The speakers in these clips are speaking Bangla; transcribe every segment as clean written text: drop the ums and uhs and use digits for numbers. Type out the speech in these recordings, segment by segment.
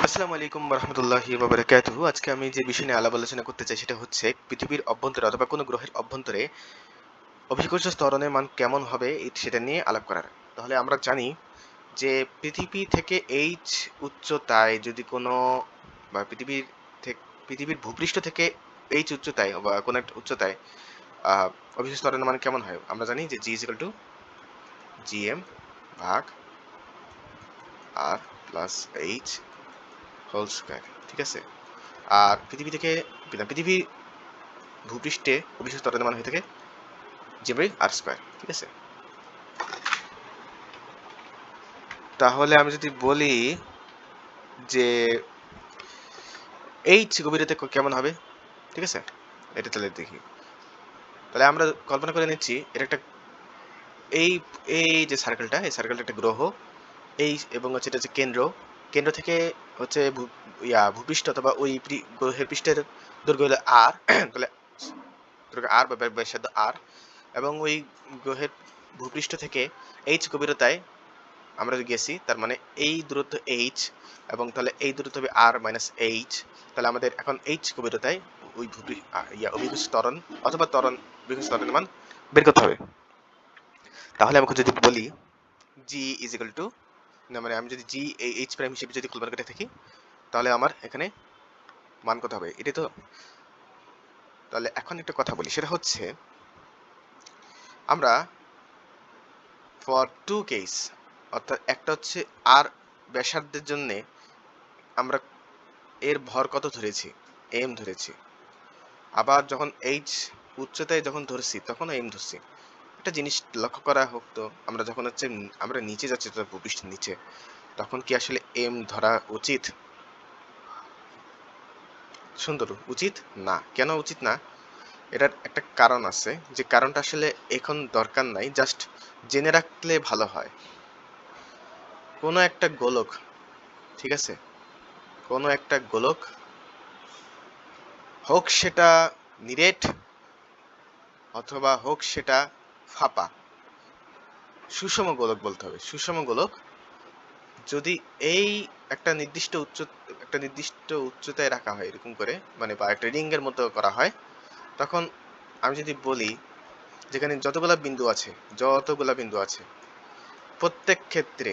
আসসালামু আলাইকুম রহমতুল্লাহি বারাকাতুহু। আজকে আমি যে বিষয় নিয়ে আলাপ আলোচনা করতে চাই সেটা হচ্ছে পৃথিবীর অভ্যন্তরে অথবা কোনো গ্রহের অভ্যন্তরে অভিকর্ষ ত্বরণের মান কেমন হবে সেটা নিয়ে আলাপ করার। তাহলে আমরা জানি যে পৃথিবী থেকে এইচ উচ্চতায় যদি কোনো বা পৃথিবীর ভূপৃষ্ঠ থেকে এইচ উচ্চতায় বা কোনো একটা উচ্চতায় আহ, অভিকর্ষ ত্বরণের মান কেমন হয় আমরা জানি যে জি ইজিক্যাল টু জিএম ভাগ আর প্লাস এইচ হোল স্কয়ার। ঠিক আছে। আর পৃথিবীর ভূপৃষ্ঠে অভিকর্ষ ত্বরণের মান হয়ে থাকে জি আর স্কয়ার। ঠিক আছে। তাহলে আমি যদি বলি যে এইচ গভীরতা কেমন হবে, ঠিক আছে, এটা তাহলে দেখি। তাহলে আমরা কল্পনা করে নিচ্ছি এটা একটা এই এই যে সার্কেলটা, এই সার্কেলটা একটা গ্রহ, এই এবং হচ্ছে এটা হচ্ছে কেন্দ্র। কেন্দ্র থেকে হচ্ছে ভূপৃষ্ঠ অথবা ওই গ্রহের পৃষ্ঠের দৈর্ঘ্য হলো আর তাহলে দৈর্ঘ্য আর বা ব্যাসার্ধ আর, এবং ওই গ্রহের ভূপৃষ্ঠ থেকে এইচ গভীরতায় আমরা গেছি, তার মানে এই দূরত্ব এইচ, এবং তাহলে এই দূরত্ব হবে আর মাইনাস এইচ। তাহলে আমাদের এখন এইচ গভীরতায় ওই অভিকর্ষ ত্বরণ অথবা অভিকর্ষ ত্বরণের মান বের করতে হবে। তাহলে আমাকে যদি বলি জি ইজিক্যাল টু, না মানে আমি যদি জি এইচ প্রাইম হিসেবে যদি কল্পনা করে থাকি, তাহলে আমার এখানে মান কত হবে এটাই তো। তাহলে এখন একটা কথা বলি, সেটা হচ্ছে আমরা ফর টু কেস, অর্থাৎ একটা হচ্ছে আর ব্যাসার্ধের জন্য আমরা এর ভর কত ধরেছি, এম ধরেছি। আবার যখন এইচ উচ্চতায় যখন ধরছি তখন এম ধরছি। একটা জিনিস লক্ষ্য করা হোক তো, আমরা যখন হচ্ছে আমরা নিচে যাচ্ছি তো ভূপৃষ্ঠের নিচে, তখন কি আসলে এম ধরা উচিত? সুন্দর উচিত না। কেন উচিত না? এটার একটা কারণ আছে, যে কারণটা আসলে এখন দরকার নাই, জাস্ট জেনে রাখলে ভালো হয়। কোনো একটা গোলক, ঠিক আছে, কোনো একটা গোলক হোক সেটা নিরেট অথবা হোক সেটা ফাঁপা, সুষম গোলক বলতে হবে, সুষম গোলক যদি এই একটা নির্দিষ্ট উচ্চতায় রাখা হয় এরকম করে, মানে বা একটা রিং এর মতো করা হয়, তখন আমি যদি বলি যেখানে যতগুলা বিন্দু আছে প্রত্যেক ক্ষেত্রে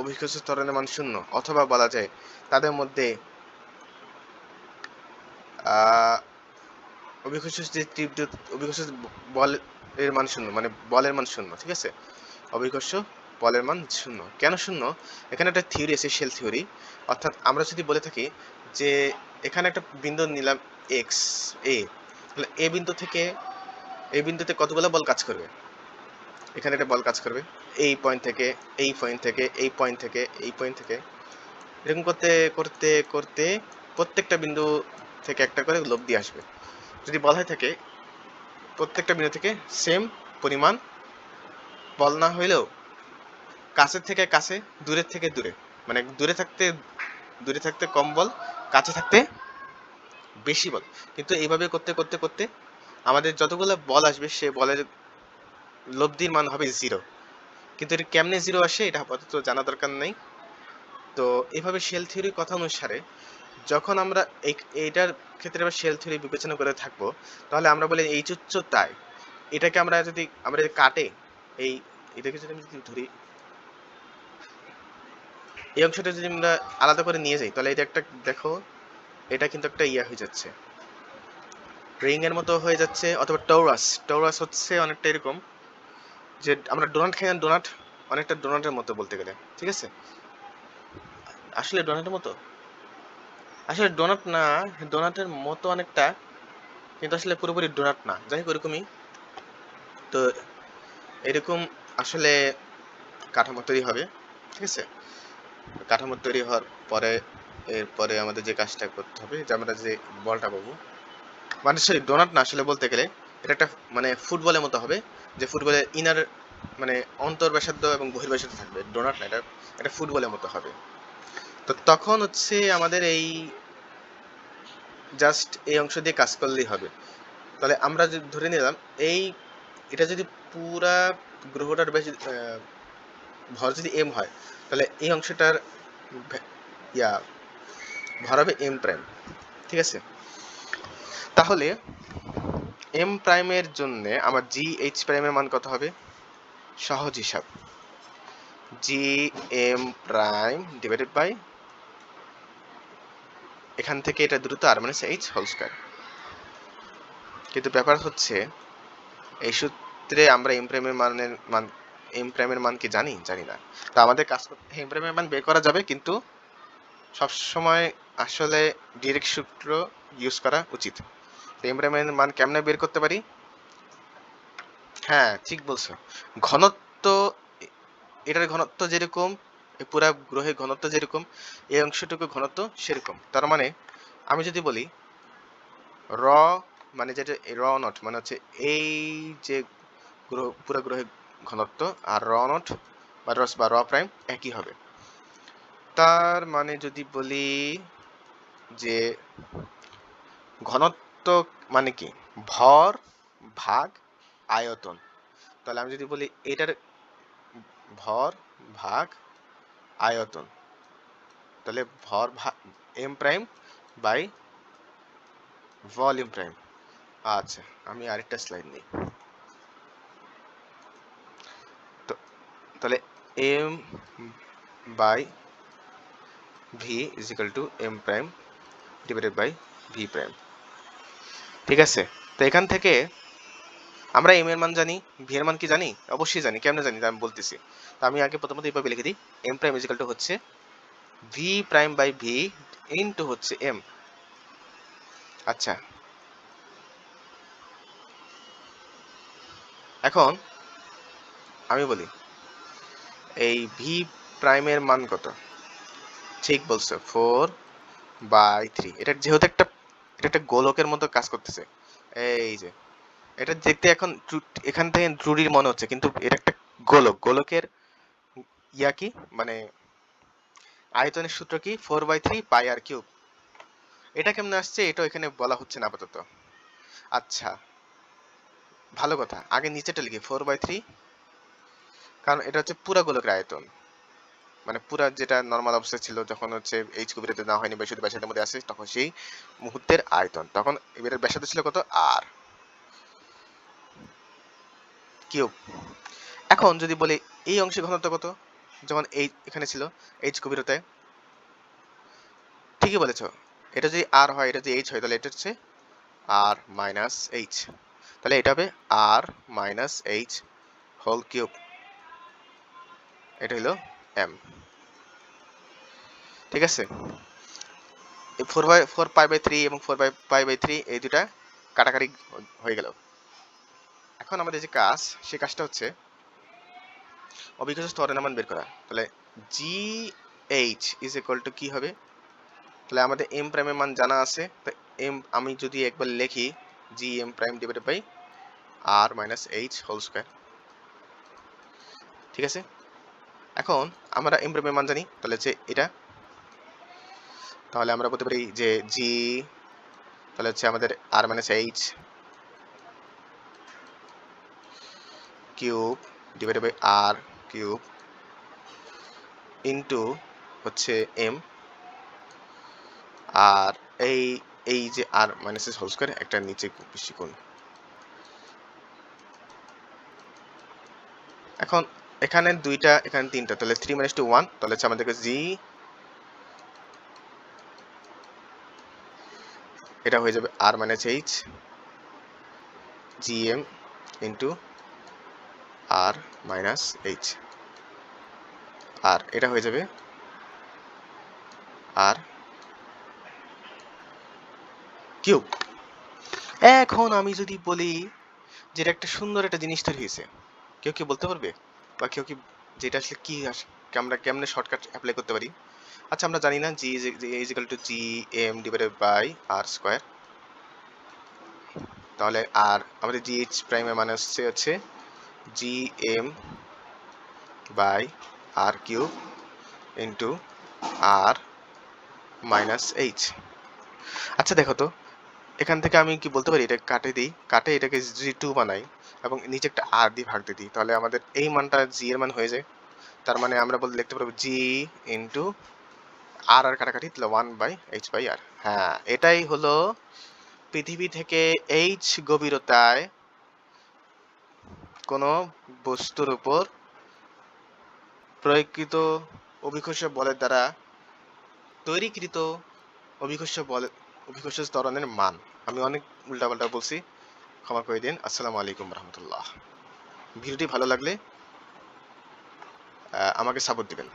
অভিকর্ষ ত্বরণের মান শূন্য, অথবা বলা যায় তাদের মধ্যে আহ অভিকর্ষ বলের মান শূন্য, মানে বলের মান শূন্য। ঠিক আছে, অভিকর্ষ বলের মান শূন্য। কেন শূন্য? এখানে একটা থিওরি আছে, শেল থিওরি। অর্থাৎ আমরা যদি বলে থাকি যে এখানে একটা বিন্দু নিলাম এক্স এ, তাহলে এই বিন্দুতে কতগুলো বল কাজ করবে? এখানে একটা বল কাজ করবে এই পয়েন্ট থেকে, এই পয়েন্ট থেকে, এই পয়েন্ট থেকে, এই পয়েন্ট থেকে, এরকম করতে করতে করতে প্রত্যেকটা বিন্দু থেকে একটা করে লোব দিয়ে আসবে। যদি বলা হয় থাকে প্রত্যেকটা বিন্দু থেকে সেম পরিমাণ বল না হইলেও কাছের থেকে কাছে, দূরের থেকে দূরে, মানে দূরে থাকতে কম বল, কাছে থাকতে বেশি বল, কিন্তু এইভাবে করতে করতে করতে আমাদের যতগুলো বল আসবে সে বলের লব্ধির মান হবে জিরো। কিন্তু এটা কেমনে জিরো আসে এটা আপাতত জানা দরকার নেই। তো এইভাবে শেল থিওরির কথা অনুসারে যখন আমরা এইটার ক্ষেত্রে আবার শেল থিওরি বিবেচনা করে থাকবো, তাহলে আমরা বলি এই উচ্চতায় এটাকে আমরা যদি কাটে, এই এটাকে যদি আমি যদি ধরি, এই অংশটা যদি আমরা আলাদা করে নিয়ে যাই, তাহলে এটা একটা দেখো, এটা কিন্তু একটা ইয়া হয়ে যাচ্ছে, রিং এর মতো হয়ে যাচ্ছে, অথবা টৌরাস হচ্ছে অনেকটা এরকম, যে আমরা ডোনাট খাই না, ডোনাট অনেকটা ডোনাটের মতো বলতে গেলে। ঠিক আছে, আসলে ডোনাটের মতো, আসলে ডোনাট না, ডোনাটের মতো অনেকটা, কিন্তু আসলে পুরোপুরি ডোনাট না, যাই হোক ওরকমই। তো এরকম আসলে কাঠামো তৈরি হবে। ঠিক আছে, কাঠামো তৈরি হওয়ার পরে এরপরে আমাদের যে কাজটা করতে হবে, যে আমরা যে বলটা পাবো, মানে সরি ডোনাট না, আসলে বলতে গেলে এটা একটা মানে ফুটবলের মতো হবে, যে ফুটবলের ইনার মানে অন্তর ব্যাসার্ধ এবং বহির্ব্যাসার্ধ থাকবে, ডোনাট না, এটা ফুটবলের মতো হবে। তো তখন হচ্ছে আমাদের এই জাস্ট এই অংশ দিয়ে কাজ করলেই হবে। তাহলে আমরা যদি ধরে নিলাম এটা যদি পুরা গ্রহটার ভর যদি এম হয়, তাহলে এই অংশটার ভর হবে এম প্রাইম, ঠিক আছে। তাহলে এম প্রাইমের জন্য আমার জি এইচ প্রাইমের মান কত হবে? সহজ হিসাব, G M prime divided by, এখান থেকে এটা দ্রুত R minus H whole square. কিন্তু ব্যাপার হচ্ছে এই সূত্রে আমরা এম প্রাইমের মান কি জানি? জানি না। তো আমাদের কাজ করতে এম প্রাইমের মান বের করা যাবে, কিন্তু সবসময় আসলে ডিরেক্ট সূত্র ইউজ করা উচিত। তো এম প্রাইমের মান কেমনে বের করতে পারি? হ্যাঁ, ঠিক বলছো। ঘনত্ব, এটার ঘনত্ব যেরকম, এই পুরা গ্রহের ঘনত্ব যেরকম, এই অংশটুকু ঘনত্ব সেরকম। তার মানে আমি যদি বলি র, মানে যেটা র নট মানে হচ্ছে এই যে পুরা গ্রহের ঘনত্ব, আর র নট বা র প্রাইম একই হবে। তার মানে যদি বলি যে ঘনত্ব মানে কি? ভর ভাগ আয়তন। তাহলে আমি যদি বলি এটার ভর ভাগ আয়তন, তাহলে ভর ভাগ M prime by volume prime. আচ্ছা, আমি আরেকটা স্লাইড নিই। তো তাহলে M by V is equal to M prime divided by V prime, ঠিক আছে। তো এখান থেকে আমরা এম এর মান জানি, ভি এর মান কি জানি? অবশ্যই জানি। কেমনে জানি? আমি বলতেছি। তো আমি আগে প্রথমত এইভাবে লিখে দিই, M prime is equal to হচ্ছে V prime by V into হচ্ছে এম। আচ্ছা, এখন আমি বলি এই ভি প্রাইমের মান কত? ঠিক বলছো, 4/3। এটা যেহেতু এটা একটা গোলকের মতো কাজ করতেছে, এই যে এটা দেখতে এখন এখান থেকে ত্রুটির মনে হচ্ছে, কিন্তু এটা একটা গোলকের ইয়া কি মানে আয়তনের সূত্র কি? 4/3 পাই আর কিউব। এটা কেমনে আসছে এটা এখানে বলা হচ্ছে না আপাতত। আচ্ছা, ভালো কথা, আগে নিচেটা লিখি 4/3, কারণ এটা হচ্ছে পুরা গোলকের আয়তন, মানে পুরা যেটা নর্মাল অবস্থায় ছিল যখন হচ্ছে এইচ কিউবের না হয়নি বা শুধু ব্যাসার্ধের মধ্যে আছে, তখন সেই মুহূর্তের আয়তন। তখন এর ব্যাসার্ধ ছিল কত? আর কিউব। এখন যদি বলি এই অংশের ঘনত্ব কত, যেমন এই এখানে ছিল এইচ গভীরতায়, ঠিকই বলেছো। এটা যদি আর হয়, এটা যদি এইচ হয়, তাহলে এটা হচ্ছে আর মাইনাস এইচ। তাহলে এটা হবে আর মাইনাস এইচ হোল কিউব। এটা হলো এম, ঠিক আছে। এই 4/3 এবং 4/3 এই দুটা কাটাকাটি হয়ে গেল। এখন আমাদের যে কাজ, সেই কাজটা হচ্ছে অভিজ্ঞতা স্তরের মান বের করা। তাহলে G H is equal two কি হবে? তাহলে আমাদের এম প্রাইমের মান জানা আছে। তো এম আমি যদি একবার লিখি G M prime divided by R minus H whole square, ঠিক আছে। এখন আমরা এম প্রাইমের মান জানি, তাহলে হচ্ছে এটা। তাহলে আমরা বলতে পারি যে জি, তাহলে হচ্ছে আমাদের R minus H cube divided by R cube into হচ্ছে এম, আর এই এই যে আর মাইনাস হোল স্কয়ার একটা নিচে বেশি কোণ। এখন এখানে দুইটা, এখানে তিনটা, তাহলে 3 - 2 1, তাহলে হচ্ছে আমাদেরকে জি, এটা হয়ে যাবে R minus H G M into R minus H, আর এটা হয়ে যাবে আর কিউব। এখন আমি যদি বলি যেটা একটা সুন্দর একটা জিনিস তৈরি হয়েছে, কেউ কি বলতে পারবে? বা কেউ কি যেটা আসলে কি আমরা কেমনে শর্টকাট অ্যাপ্লাই করতে পারি? আচ্ছা, আমরা জানি না G is equal to G M divided by R square. তাহলে আর আমাদের জি এইচ প্রাইমের মানে হচ্ছে G M by R cube into R minus H. আচ্ছা দেখো তো, এখান থেকে আমি কি বলতে পারি, এটা কাটে দিই, কাটে এটাকে জি টু বানাই এবং নিচে একটা আর দিয়ে ভাগ দিয়ে দিই, তাহলে আমাদের এই মানটা জি এর মান হয়ে যায়। তার মানে আমরা লিখতে পারবো জি ইন্টু আর আর কাটাকাটি তাহলে 1/h/r। হ্যাঁ, এটাই হলো পৃথিবী থেকে h গভীরতায় কোনো বস্তুর উপর প্রয়োগকৃত অভিকর্ষ বলের দ্বারা তৈরিকৃত অভিকর্ষ ত্বরণের মান। আমি অনেক উল্টাপাল্টা বলছি, ক্ষমা করে দিন। আসসালামু আলাইকুম রহমতুল্লাহ। ভিডিওটি ভালো লাগলে আমাকে সাপোর্ট দিবেন।